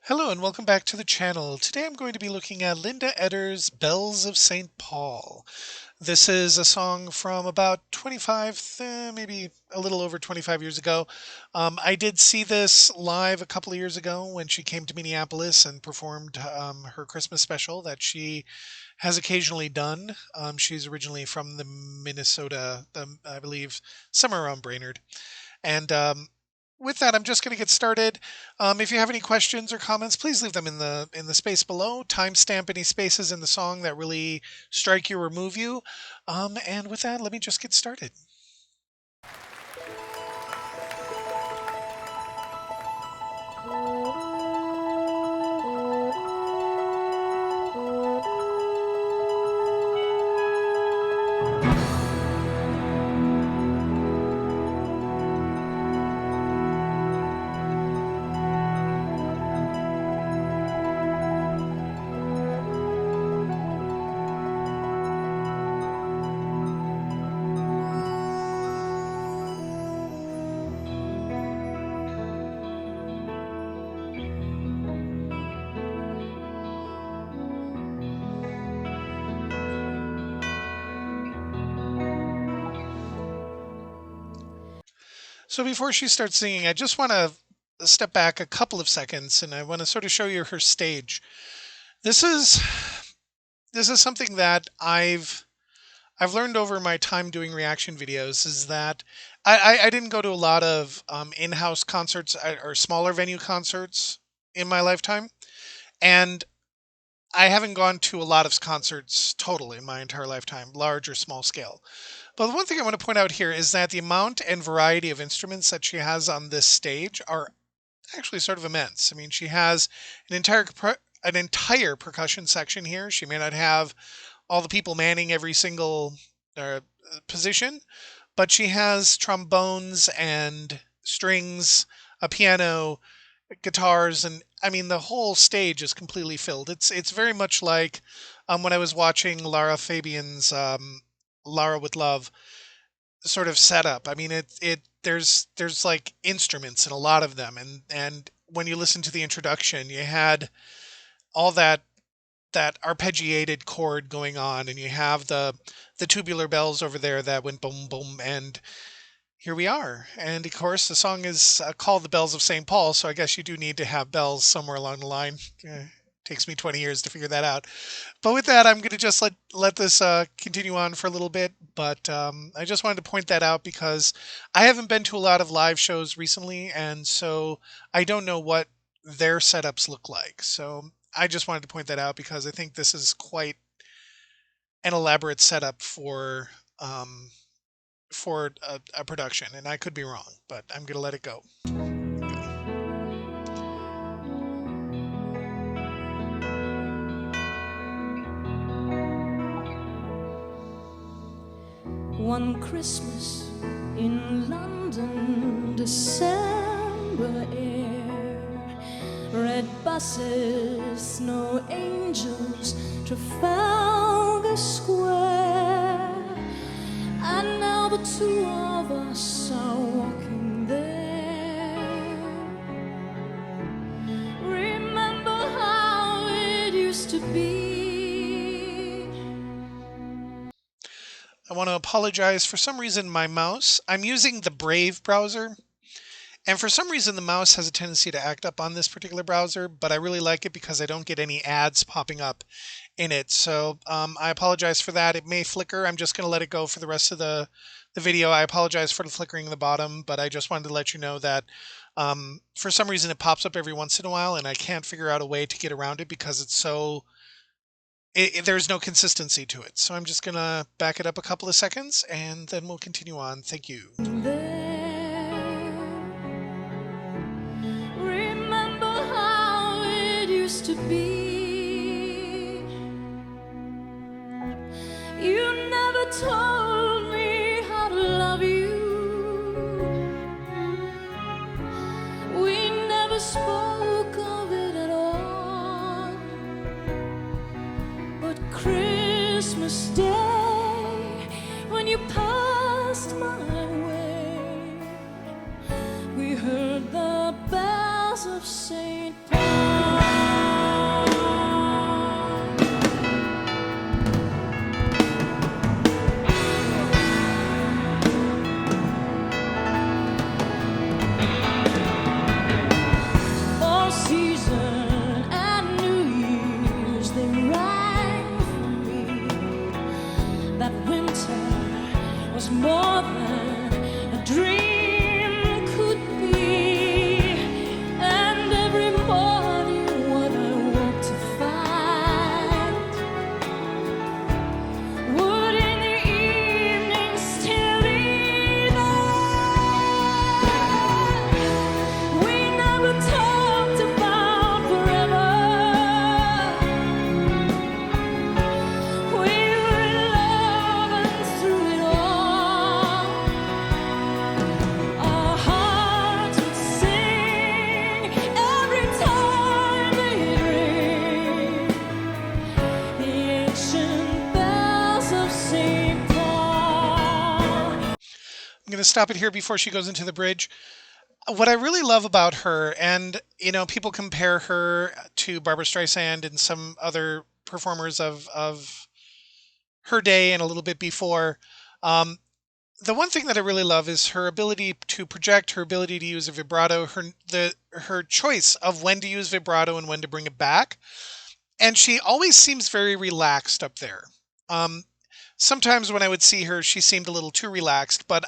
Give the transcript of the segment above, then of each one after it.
Hello and welcome back to the channel. Today I'm going to be looking at Linda Edder's Bells of St. Paul. This is a song from about 25, maybe a little over 25 years ago. I did see this live a couple of years ago when she came to Minneapolis and performed her Christmas special that she has occasionally done. She's originally from the Minnesota, I believe, somewhere around Brainerd. And with that, I'm just going to get started. If you have any questions or comments, please leave them in the space below. Timestamp any spaces in the song that really strike you or move you. And with that, let me just get started. So before she starts singing, I just want to step back a couple of seconds and I want to sort of show you her stage. This is something that I've learned over my time doing reaction videos is that I didn't go to a lot of in-house concerts or smaller venue concerts in my lifetime, and I haven't gone to a lot of concerts total in my entire lifetime, large or small scale. But the one thing I want to point out here is that the amount and variety of instruments that she has on this stage are actually sort of immense. I mean, she has an entire percussion section here. She may not have all the people manning every single uh, position, but she has trombones and strings, a piano, guitars, and I mean the whole stage is completely filled. It's very much like when I was watching Lara Fabian's Lara with Love sort of setup. I mean it there's like instruments in a lot of them, and when you listen to the introduction, you had all that arpeggiated chord going on, and you have the tubular bells over there that went boom boom, and here we are. And of course, the song is called "The Bells of St. Paul," so I guess you do need to have bells somewhere along the line. Takes me 20 years to figure that out. But with that, I'm going to just let this continue on for a little bit. But I just wanted to point that out because I haven't been to a lot of live shows recently, and so I don't know what their setups look like. So I just wanted to point that out because I think this is quite an elaborate setup um, for a production, and I could be wrong, but I'm going to let it go. One Christmas in London, December air, red buses, snow angels, Trafalgar Square, and now the two of us are walking there. Remember how it used to be. I want to apologize. For some reason, my mouse, I'm using the Brave browser, and for some reason, the mouse has a tendency to act up on this particular browser, but I really like it because I don't get any ads popping up in it. So I apologize for that. It may flicker. I'm just going to let it go for the rest of the video. I apologize for the flickering in the bottom, but I just wanted to let you know that for some reason, it pops up every once in a while, and I can't figure out a way to get around it because it's so there's no consistency to it. So I'm just going to back it up a couple of seconds and then we'll continue on. Thank you. Remember how it used to be. You never told me how to love you. We never spoke of it at all. But Christmas Day, when you passed my of St. Paul. All season and New Year's they rang for me. That winter was more than a dream could be, and every morning what I woke to find would in the evening still be there. We never talked about forever. We were in love, and through it all, our hearts would sing every time they ring the ancient bells of St. Paul. I'm going to stop it here before she goes into the bridge. What I really love about her, and people compare her to Barbra Streisand and some other performers of her day and a little bit before. Um, the one thing that I really love is her ability to project, her ability to use a vibrato, her choice of when to use vibrato and when to bring it back. And she always seems very relaxed up there. Um, Sometimes when I would see her, she seemed a little too relaxed, but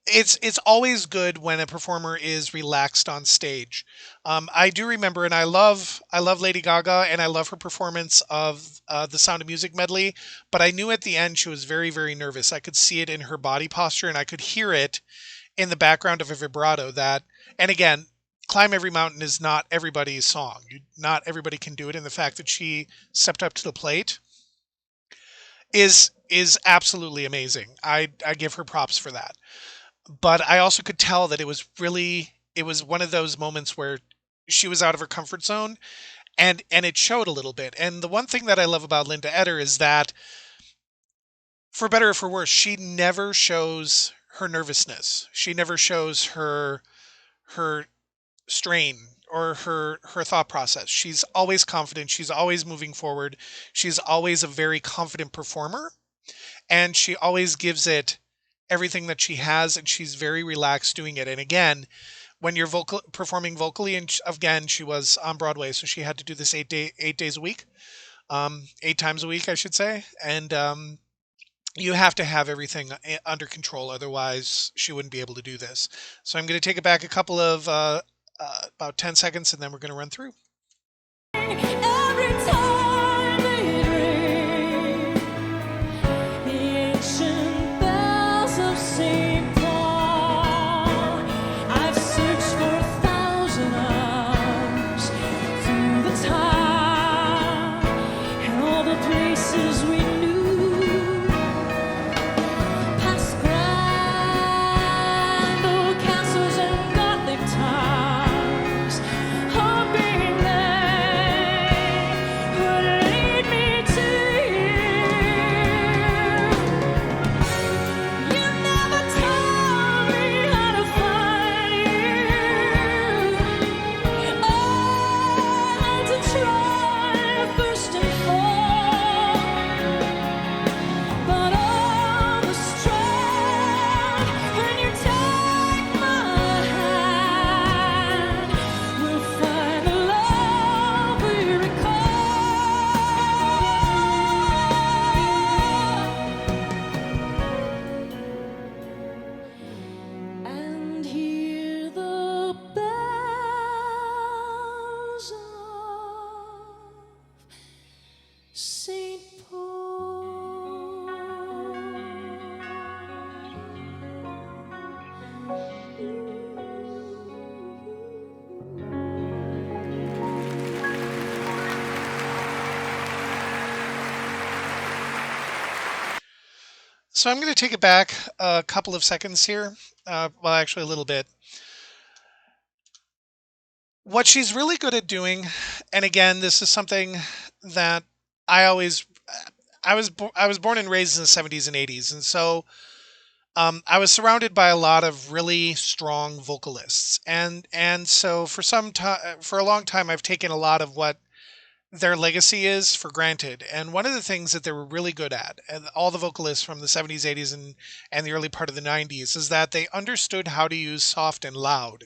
it's always good when a performer is relaxed on stage. I do remember, and I love Lady Gaga, and I love her performance of the Sound of Music medley. But I knew at the end she was very, very nervous. I could see it in her body posture, and I could hear it in the background of a vibrato. And again, "Climb Every Mountain" is not everybody's song. Not everybody can do it, and the fact that she stepped up to the plate is absolutely amazing. I give her props for that. But I also could tell that it was one of those moments where she was out of her comfort zone, and it showed a little bit. And the one thing that I love about Linda Eder is that, for better or for worse, she never shows her nervousness. She never shows her strain or her thought process. She's always confident, she's always moving forward. She's always a very confident performer, and she always gives it everything that she has, and she's very relaxed doing it. And again, when you're performing vocally, and again, she was on Broadway, so she had to do this 8 days a week, 8 times a week, I should say. And you have to have everything under control, otherwise she wouldn't be able to do this. So I'm going to take it back a couple of about 10 seconds, and then we're going to run through. Every time they ring the ancient bells of St. Paul. I've searched for 1,000 hours through the time and all the places we knew, past grand old castles and Gothic towers, hoping they would lead me to you. You never told me how to find you. I had to try first and fall, but all the strength when you take my hand, we'll find the love we recall, and hear the bells of St. So I'm going to take it back a couple of seconds here. Well, actually, a little bit. What she's really good at doing, and again, this is something that I always, I was born and raised in the 70s and 80s, and so I was surrounded by a lot of really strong vocalists, and so for some time, for a long time, I've taken a lot of what their legacy is for granted. And one of the things that they were really good at, and all the vocalists from the 70s, 80s, and the early part of the 90s, is that they understood how to use soft and loud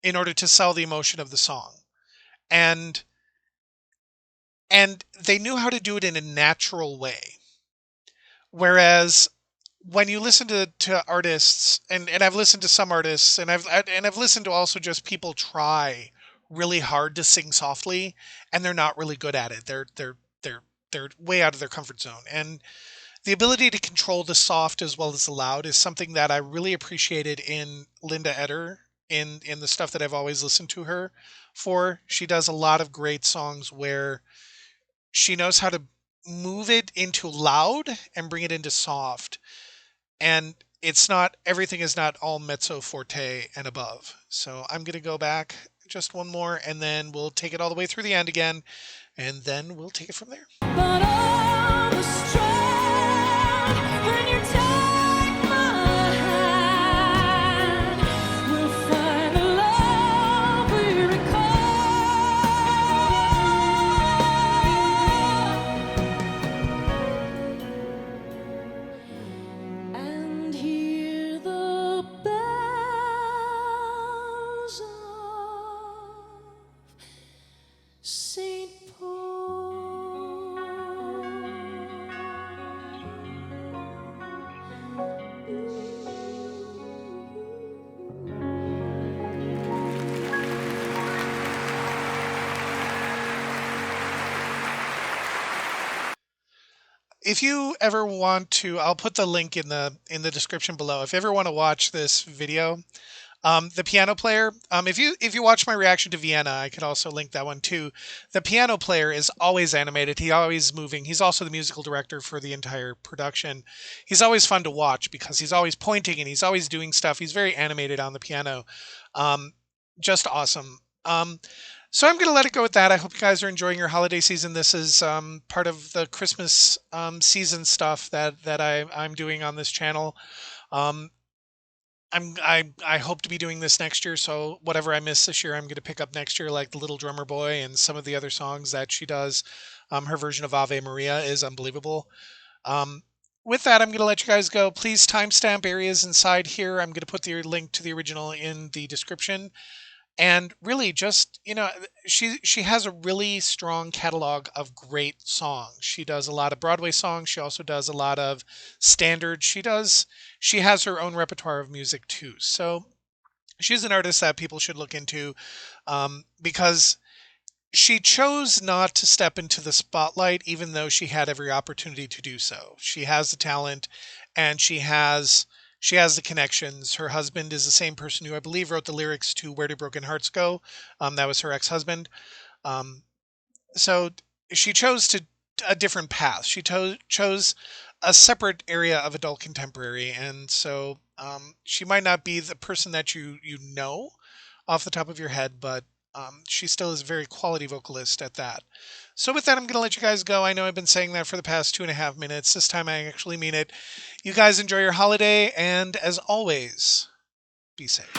in order to sell the emotion of the song. And and they knew how to do it in a natural way. Whereas when you listen to artists, and I've listened to some artists, and I've listened to also just people try really hard to sing softly, and they're not really good at it. They're way out of their comfort zone. And the ability to control the soft as well as the loud is something that I really appreciated in Linda Eder, in the stuff that I've always listened to her for. She does a lot of great songs where she knows how to move it into loud and bring it into soft, and it's not, everything is not all mezzo forte and above. So I'm going to go back just one more, and then we'll take it all the way through the end again, and then we'll take it from there. But all the strength when you take my hand, we'll find the love we recall, and hear the bells of St. Paul. If you ever want to, I'll put the link in the description below. If you ever want to watch this video, the piano player, if you watch my reaction to Vienna, I could also link that one too. The piano player is always animated. He's always moving. He's also the musical director for the entire production. He's always fun to watch because he's always pointing and he's always doing stuff. He's very animated on the piano. Just awesome. So I'm going to let it go with that. I hope you guys are enjoying your holiday season. This is part of the Christmas season stuff that I'm doing on this channel. Um, I hope to be doing this next year. So whatever I miss this year, I'm going to pick up next year, like The Little Drummer Boy and some of the other songs that she does. Her version of Ave Maria is unbelievable. With that, I'm going to let you guys go. Please timestamp areas inside here. I'm going to put the link to the original in the description. And really, just, she has a really strong catalog of great songs. She does a lot of Broadway songs. She also does a lot of standards. She has her own repertoire of music too. So she's an artist that people should look into, because she chose not to step into the spotlight, even though she had every opportunity to do so. She has the talent, and she has the connections. Her husband is the same person who I believe wrote the lyrics to Where Do Broken Hearts Go? That was her ex-husband. So she chose a different path. She chose a separate area of adult contemporary, and so she might not be the person that you know off the top of your head, but she still is a very quality vocalist at that. So with that, I'm going to let you guys go. I know I've been saying that for the past 2.5 minutes. This time I actually mean it. You guys enjoy your holiday, and as always, be safe.